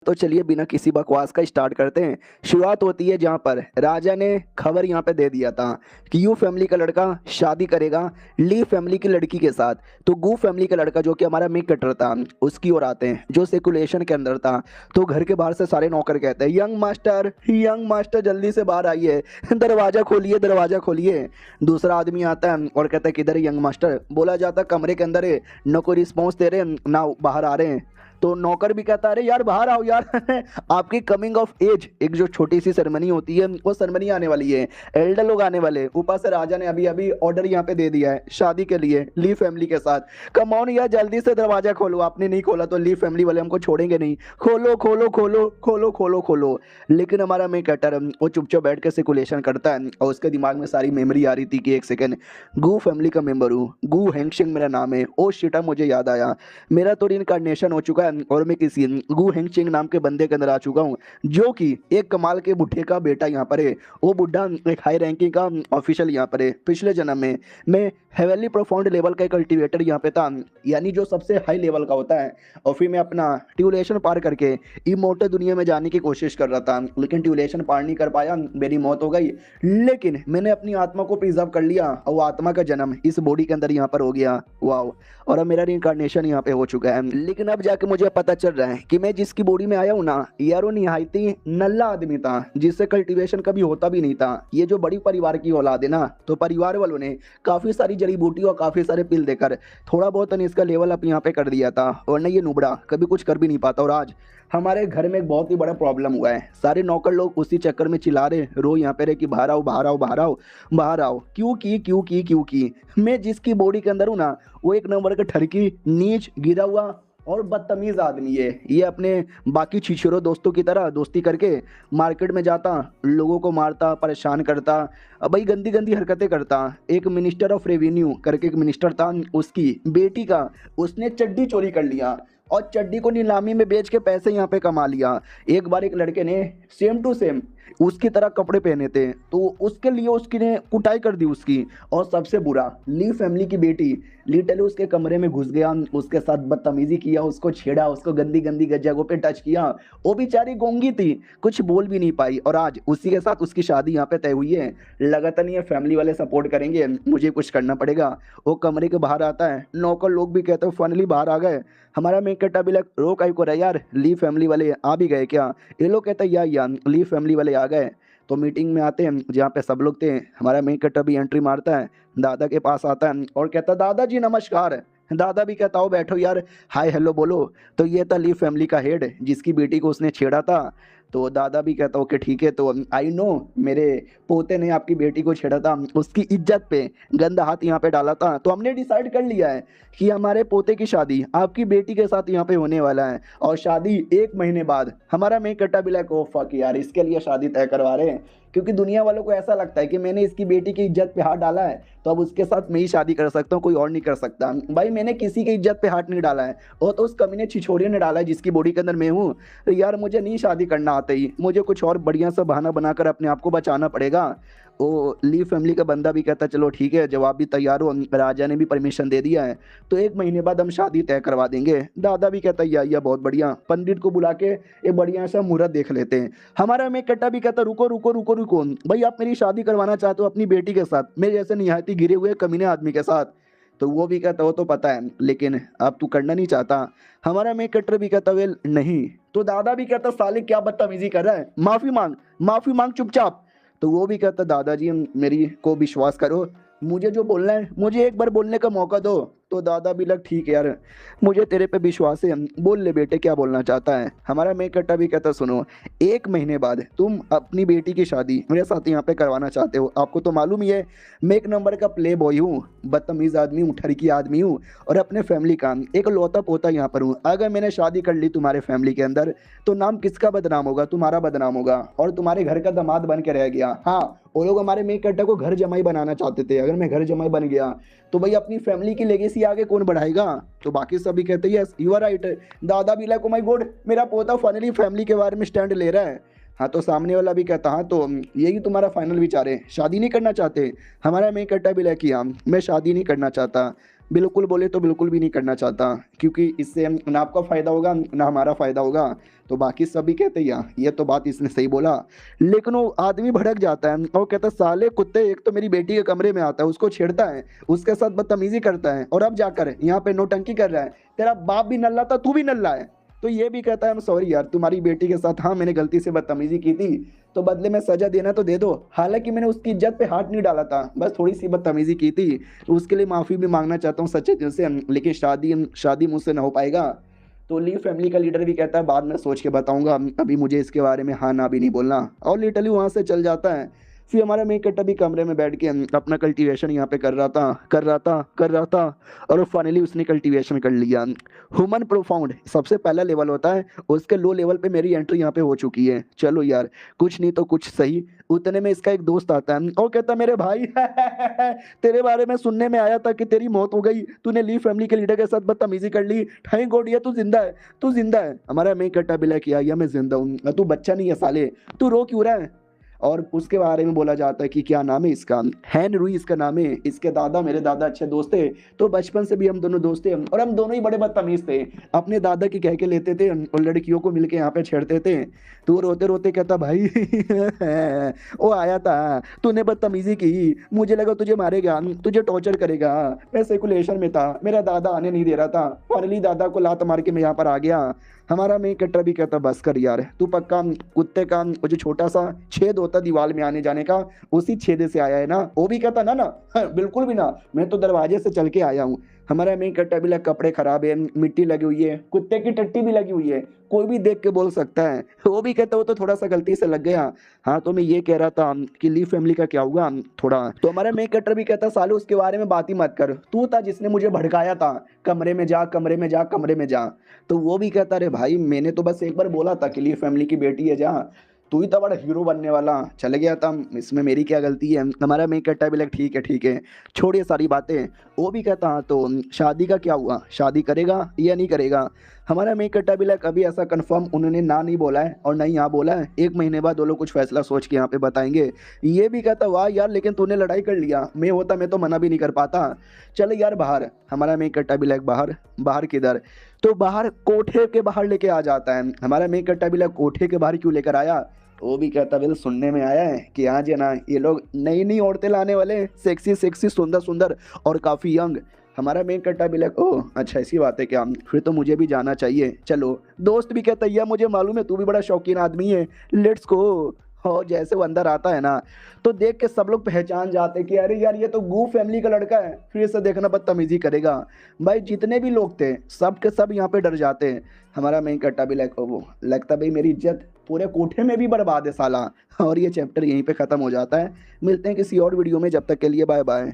तो चलिए बिना किसी बकवास का स्टार्ट करते हैं। शुरुआत होती है जहाँ पर राजा ने खबर यहाँ पे दे दिया था कि यू फैमिली का लड़का शादी करेगा ली फैमिली की लड़की के साथ। तो गू फैमिली का लड़का जो कि हमारा मेक कटर था उसकी ओर आते हैं जो सेकुलेशन के अंदर था। तो घर के बाहर से सारे नौकर कहते हैं यंग मास्टर जल्दी से बाहर आइए, दरवाजा खोलिए दरवाजा खोलिए। दूसरा आदमी आता है और कहता है किधर है यंग मास्टर। बोला जाता है कमरे के अंदर है, न कोई रिस्पॉन्स दे रहे ना बाहर आ रहे हैं। तो नौकर भी कहता है अरे यार बाहर आओ यार आपकी कमिंग ऑफ एज एक जो छोटी सी सेरेमनी होती है वो सेरेमनी आने वाली है, एल्डर लोग आने वाले। ऊपर से राजा ने अभी अभी ऑर्डर यहाँ पे दे दिया है शादी के लिए ली फैमिली के साथ। कम ऑन यार जल्दी से दरवाजा खोलो, आपने नहीं खोला तो ली फैमिली वाले हमको छोड़ेंगे नहीं, खोलो खोलो खोलो खोलो खोलो खोलो। लेकिन हमारा मैं कटर वो चुपचाप बैठ के सिकुलेशन करता है और उसके दिमाग में सारी मेमोरी आ रही थी कि एक सेकेंड गू फैमिली का मेंबर हूँ, गू हेंगशिंग मेरा नाम है। ओ शिटा मुझे याद आया मेरा तो रिइंकार्नेशन हो चुका है और मैं किसी गू हेंगचिंग नाम के बंदे के अंदर आ चुका हूँ जो कि एक कमाल के बुढ़े का बेटा यहाँ पर है। वो बुढ़ा एक हाई रैंकिंग का ऑफिशियल यहाँ पर है। पिछले जन्म में मैं हेवनली प्रोफाउंड लेवल का कल्टीवेटर यहाँ पे था, यानी जो सबसे हाई लेवल का होता है। और फिर मैं अपना ट्यूलेशन पार करके इमोर्टल दुनिया में जाने की कोशिश कर रहा था, लेकिन ट्यूलेशन पार नहीं कर पाया, मेरी मौत हो गई। लेकिन मैंने अपनी आत्मा को प्रिजर्व कर लिया और वो आत्मा का जन्म इस बॉडी के अंदर यहाँ पर हो गया। वाह, और अब मेरा रिइंकार्नेशन यहाँ पे हो चुका है। लेकिन अब जाके मुझे पता चल रहा है कि मैं जिसकी बॉडी में आया हूँ ना यार वो निहायती नल्ला आदमी था जिससे कल्टीवेशन कभी होता भी नहीं था। ये जो बड़ी परिवार की औलाद है ना, तो परिवार वालों ने काफी सारी जड़ी बूटी और काफी सारे पिल देकर थोड़ा बहुत इसका लेवल अप यहाँ पे कर दिया था, वरना ये नुबड़ा कभी कुछ कर भी नहीं पाता। और आज हमारे घर में एक बहुत ही बड़ा प्रॉब्लम हुआ है, सारे नौकर लोग उसी चक्कर में चिल्ला रहे रो यहाँ पे रहे कि बाहर आओ बाहर आओ बाहर आओ बाहर आओ। क्यों की मैं जिसकी बॉडी के अंदर हूँ ना वो एक नंबर का ठरकी नीच गिरा हुआ और बदतमीज आदमी है। ये अपने बाकी छिछोरे दोस्तों की तरह दोस्ती करके मार्केट में जाता, लोगों को मारता, परेशान करता, भाई गंदी गंदी हरकतें करता। एक मिनिस्टर ऑफ रेवेन्यू करके एक मिनिस्टर था, उसकी बेटी का उसने चड्डी चोरी कर लिया और चड्डी को नीलामी में बेच के पैसे यहाँ पे कमा लिया। एक बार एक लड़के ने सेम टू सेम उसकी तरह कपड़े पहने थे तो उसके लिए उसकी ने कुटाई कर दी उसकी। और सबसे बुरा ली फैमिली की बेटी लिटरली उसके कमरे में घुस गया, उसके साथ बदतमीजी किया, उसको छेड़ा, उसको गंदी गंदी जगहों पे टच किया। वो बेचारी गूंगी थी, कुछ बोल भी नहीं पाई। और आज उसी के साथ उसकी शादी यहाँ पे तय हुई है। लगातार नहीं है फैमिली वाले सपोर्ट करेंगे, मुझे कुछ करना पड़ेगा। वो कमरे के बाहर आता है, नौकर लोग भी कहते हैं फाइनली बाहर आ गए। हमारा मेन कट्टा भी लग रो काई को रहा यार ली फैमिली वाले आ भी गए क्या। ये लोग कहते हैं यार ली फैमिली वाले आ गए। तो मीटिंग में आते हैं जहाँ पे सब लोग थे। हमारा मेन कट्टा भी एंट्री मारता है, दादा के पास आता है और कहता है दादाजी नमस्कार। दादा भी कहता हो बैठो यार, हाय हेलो बोलो। तो ये था ली फैमिली का हेड जिसकी बेटी को उसने छेड़ा था। तो दादा भी कहता ओके ठीक है, तो आई नो मेरे पोते ने आपकी बेटी को छेड़ा था, उसकी इज्जत पे गंदा हाथ यहाँ पे डाला था। तो हमने डिसाइड कर लिया है कि हमारे पोते की शादी आपकी बेटी के साथ यहाँ पे होने वाला है और शादी 1 महीने बाद। हमारा मैं कट्टा भी लाइक ओ फक यार इसके लिए शादी तय करवा रहे हैं, क्योंकि दुनिया वालों को ऐसा लगता है कि मैंने इसकी बेटी की इज्जत पे हाथ डाला है तो अब उसके साथ मैं ही शादी कर सकता हूँ, कोई और नहीं कर सकता। भाई मैंने किसी की इज्जत पे हाथ नहीं डाला है, वो तो उस कमीने छिछोरिये ने डाला है जिसकी बॉडी के अंदर मैं हूँ। तो यार मुझे नहीं शादी करना आता ही, मुझे कुछ और बढ़िया सा बहाना बनाकर अपने आप को बचाना पड़ेगा। वो ली फैमिली का बंदा भी कहता चलो ठीक है, जवाब भी तैयार हो, राजा ने भी परमिशन दे दिया है तो 1 महीने बाद हम शादी तय करवा देंगे। दादा भी कहता या बहुत बढ़िया, पंडित को बुला के एक बढ़िया सा मुहूर्त देख लेते हैं। हमारा मैं कट्टा भी कहता रुको रुको रुको रुको भाई, आप मेरी शादी करवाना चाहते हो अपनी बेटी के साथ, मेरे जैसे निहायती गिरे हुए कमीने आदमी के साथ। तो वो भी कहता वो तो पता है लेकिन अब तू करना नहीं चाहता। हमारा मैं कट्टर भी कहता वेल नहीं। तो दादा भी कहता साले क्या बदतमीजी कर रहा है, माफी मांग चुपचाप। तो वो भी कहता दादाजी मेरी को विश्वास करो, मुझे जो बोलना है मुझे एक बार बोलने का मौका दो। तो दादा भी लग ठीक है यार मुझे तेरे पे विश्वास है, बोल ले बेटे क्या बोलना चाहता है। हमारा मैं कट्टा भी कहता सुनो 1 महीने बाद तुम अपनी बेटी की शादी मेरे साथ यहाँ पे करवाना चाहते हो। आपको तो मालूम ही है मैं एक नंबर का प्ले बॉय हूँ, बदतमीज आदमी हूँ, ठरकी आदमी हूँ और अपने फैमिली का एक लौता पोता यहाँ पर हूँ। अगर मैंने शादी कर ली तुम्हारे फैमिली के अंदर तो नाम किसका बदनाम होगा, तुम्हारा बदनाम होगा और तुम्हारे घर का दामाद बन के रह गया। हाँ वो लोग हमारे मेक कट्टा को घर जमाई बनाना चाहते थे, अगर मैं घर जमाई बन गया तो भाई अपनी फैमिली की लेगेसी आगे कौन बढ़ाएगा। तो बाकी सभी कहते हैं यस यू आर राइट। दादा भी लाइक ओ माय गॉड मेरा पोता फाइनली फैमिली के बारे में स्टैंड ले रहा है। हाँ तो सामने वाला भी कहता हाँ तो यही तुम्हारा फाइनल विचार है, शादी नहीं करना चाहते। हमारा मैं कट्टा भी लाइक मैं शादी नहीं करना चाहता। बिल्कुल बोले तो बिल्कुल भी नहीं करना चाहता, क्योंकि इससे ना आपका फ़ायदा होगा ना हमारा फ़ायदा होगा। तो बाकी सभी कहते हैं यार ये तो बात इसने सही बोला, लेकिन वो आदमी भड़क जाता है और कहता है साले कुत्ते, एक तो मेरी बेटी के कमरे में आता है, उसको छेड़ता है, उसके साथ बदतमीजी करता है, और अब जाकर यहाँ पे नौटंकी कर रहा है। तेरा बाप भी नल्ला था, तू भी नल्ला है। तो ये भी कहता है सॉरी यार, तुम्हारी बेटी के साथ हाँ मैंने गलती से बदतमीजी की थी, तो बदले में सजा देना तो दे दो। हालांकि मैंने उसकी इज्जत पे हाथ नहीं डाला था, बस थोड़ी सी बदतमीजी की थी, तो उसके लिए माफ़ी भी मांगना चाहता हूँ सच्चे दिल से, लेकिन शादी शादी मुझसे ना हो पाएगा। तो ली फैमिली का लीडर भी कहता है बाद में सोच के बताऊंगा, अभी मुझे इसके बारे में हाँ ना भी नहीं बोलना, और लिटरली वहाँ से चल जाता है। फिर हमारा मेन कट्टा भी कमरे में बैठ के अपना कल्टीवेशन यहाँ पे कर रहा था और फाइनली उसने कल्टीवेशन कर लिया। ह्यूमन प्रोफाउंड सबसे पहला लेवल होता है, उसके लो लेवल पे मेरी एंट्री यहाँ पे हो चुकी है। चलो यार कुछ नहीं तो कुछ सही। उतने में इसका एक दोस्त आता है और कहता मेरे भाई तेरे बारे में सुनने में आया था कि तेरी मौत हो गई, तूने ली फैमिली के लीडर के साथ बदतमीजी कर ली, थैंक गॉड ये तू जिंदा है, तू जिंदा है। हमारा मेन कट्टा बिला किया या मैं जिंदा हूँ, तू बच्चा नहीं है साले, तू रो क्यों रहा है। और उसके बारे में बोला जाता है कि क्या नाम है इसका, हैन रुई इसका नाम है। इसके दादा मेरे दादा अच्छे दोस्त थे, तो बचपन से भी हम दोनों दोस्त थे, और हम दोनों ही बड़े बदतमीज थे। अपने दादा की कह के लेते थे और लड़कियों को मिलके यहाँ पे छेड़ते थे। तो वो रोते रोते कहता भाई वो आया था, तूने बदतमीजी की, मुझे लगा तुझे मारेगा, तुझे टॉर्चर करेगा, मैं सेकुलेशन में था, मेरा दादा आने नहीं दे रहा था, फाइनली दादा को लात मार के मैं यहाँ पर आ गया। हमारा मेन कट्टर भी कहता बस कर यार, तू पक्का कुत्ते का वो जो छोटा सा छेद होता दीवार में आने जाने का, उसी छेदे से आया है ना। वो भी कहता ना ना बिल्कुल भी ना, मैं तो दरवाजे से चल के आया हूँ। हमारा मेन कट्टा भी लग कपड़े खराब है, मिट्टी लगी हुई है, कुत्ते की टट्टी भी लगी हुई है, कोई भी देख के बोल सकता है। वो भी कहता वो तो थोड़ा सा गलती से लग गया। हाँ तो मैं ये कह रहा था कि ली फैमिली का क्या हुआ थोड़ा। तो हमारा मेन कट्टर भी कहता सालू उसके बारे में बात ही मत कर, तू था जिसने मुझे भड़काया था, कमरे में जा कमरे में जा कमरे में जा। तो वो भी कहता अरे भाई मैंने तो बस एक बार बोला था कि ली फैमिली की बेटी है जा, तू ही तो बड़ा हीरो बनने वाला चले गया था, इसमें मेरी क्या गलती है। हमारा मेक कट्टा भी लग ठीक है छोड़िए सारी बातें। वो भी कहता हाँ तो शादी का क्या हुआ, शादी करेगा या नहीं करेगा। हमारा मेक कट्टा भी लग अभी ऐसा कंफर्म उन्होंने ना नहीं बोला है और नहीं यहाँ बोला है, 1 महीने बाद वो लोग कुछ फैसला सोच के यहाँ पे बताएंगे। ये भी कहता वाह यार लेकिन तूने लड़ाई कर लिया, मैं होता मैं तो मना भी नहीं कर पाता, चल यार बाहर। हमारा मेक कट्टा भी लग बाहर, बाहर किधर, तो बाहर कोठे के बाहर लेके आ जाता है। हमारा मेक कट्टा भी लग कोठे के बाहर क्यों लेकर आया। वो भी कहता है सुनने में आया है कि आज है ना ये लोग नई नई औरतें लाने वाले, सेक्सी सेक्सी सुंदर सुंदर और काफी यंग। हमारा मेन कट्टा भी लग ओह अच्छा ऐसी बात है क्या, फिर तो मुझे भी जाना चाहिए चलो। दोस्त भी कहता है मुझे मालूम है तू भी बड़ा शौकीन आदमी है, लेट्स गो। और जैसे वो अंदर आता है ना तो देख के सब लोग पहचान जाते हैं कि अरे यार ये तो गू फैमिली का लड़का है, फिर से देखना बदतमीजी करेगा। भाई जितने भी लोग थे सब के सब यहाँ पे डर जाते हैं। हमारा मेन कट्टा भी वो लगता भाई मेरी इज्जत पूरे कोठे में भी बर्बाद है साला। और ये चैप्टर यहीं पे ख़त्म हो जाता है। मिलते हैं किसी और वीडियो में, जब तक के लिए बाय बाय।